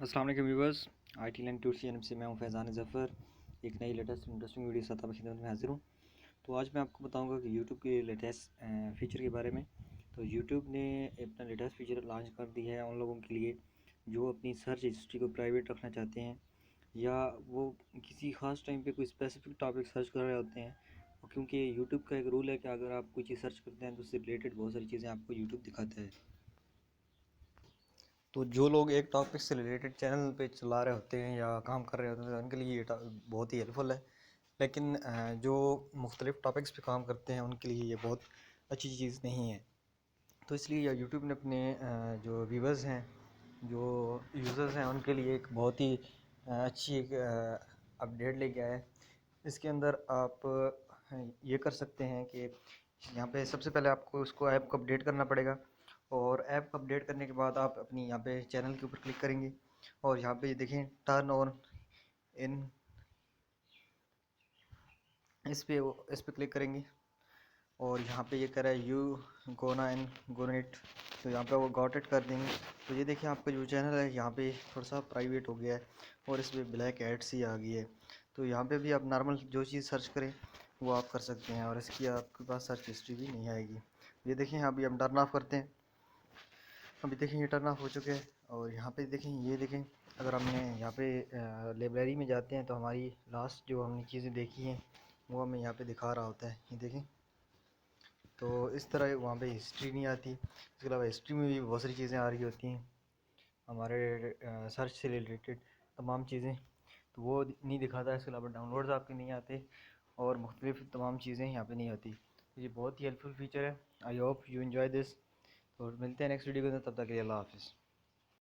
अस्सलाम वालेकुम viewers, IT land tour channel से मैं हूं फैज़ान ज़फ़र। एक नई लेटेस्ट इंटरेस्टिंग वीडियो साथ आपकी खिदमत में हाज़िर हूं। तो आज मैं आपको बताऊंगा कि यूट्यूब के लेटेस्ट फ़ीचर के बारे में। तो यूट्यूब ने अपना लेटेस्ट फ़ीचर लॉन्च कर दिया है उन लोगों के लिए जो अपनी सर्च हिस्ट्री को प्राइवेट रखना चाहते हैं, या वो किसी ख़ास टाइम पर कोई स्पेसिफिक टॉपिक सर्च कर रहे होते हैं। क्योंकि यूट्यूब का एक रूल है कि अगर आप कोई चीज़ सर्च करते हैं तो उससे रिलेटेड बहुत सारी चीज़ें आपको यूट्यूब दिखाता है। तो जो लोग एक टॉपिक से रिलेटेड चैनल पे चला रहे होते हैं या काम कर रहे होते हैं, तो उनके लिए ये बहुत ही हेल्पफुल है। लेकिन जो मुख्तलिफ़ टॉपिक्स पे काम करते हैं उनके लिए ये बहुत अच्छी चीज़ नहीं है। तो इसलिए यूट्यूब ने अपने जो व्यूवर्स हैं, जो यूज़र्स हैं, उनके लिए एक बहुत ही अच्छी एक अपडेट लेके आया है। इसके अंदर आप ये कर सकते हैं कि यहाँ पे सबसे पहले आपको उसको ऐप को अपडेट करना पड़ेगा, और ऐप को अपडेट करने के बाद आप अपनी यहाँ पे चैनल के ऊपर क्लिक करेंगे और यहाँ पे देखें टर्न ऑन इन, इस पे क्लिक करेंगे और यहाँ पे ये कह रहा है यू गोना इन गोनेट, तो यहाँ पे वो गॉट इट कर देंगे। तो ये देखिए आपका जो चैनल है यहाँ पे थोड़ा सा प्राइवेट हो गया है और इस पर ब्लैक एड्स ही आ गई है। तो यहाँ पे भी आप नॉर्मल जो चीज़ सर्च करें वो आप कर सकते हैं और इसकी आपके पास सर्च हिस्ट्री भी नहीं आएगी। ये देखें अभी हम टर्न ऑफ करते हैं। अभी देखें ये टर्न ऑफ हो चुके हैं और यहाँ पे देखें, ये देखें अगर हमने यहाँ पे लाइब्रेरी में जाते हैं तो हमारी लास्ट जो हमने चीज़ें देखी हैं वो हमें यहाँ पे दिखा रहा होता है। ये देखें, तो इस तरह वहाँ पे हिस्ट्री नहीं आती। इसके अलावा हिस्ट्री में भी बहुत सारी चीज़ें आ रही होती हैं हमारे सर्च से रिलेटेड तमाम चीज़ें, तो वो नहीं दिखाता है। इसके अलावा डाउनलोड्स आपके नहीं आते और मुख्तलिफ तमाम चीज़ें यहाँ पे नहीं आती। तो ये बहुत ही हेल्पफुल फीचर है। I hope you enjoy this. तो मिलते हैं नेक्स्ट वीडियो के अंदर, तब तक के लिए अल्लाह हाफ़िज़।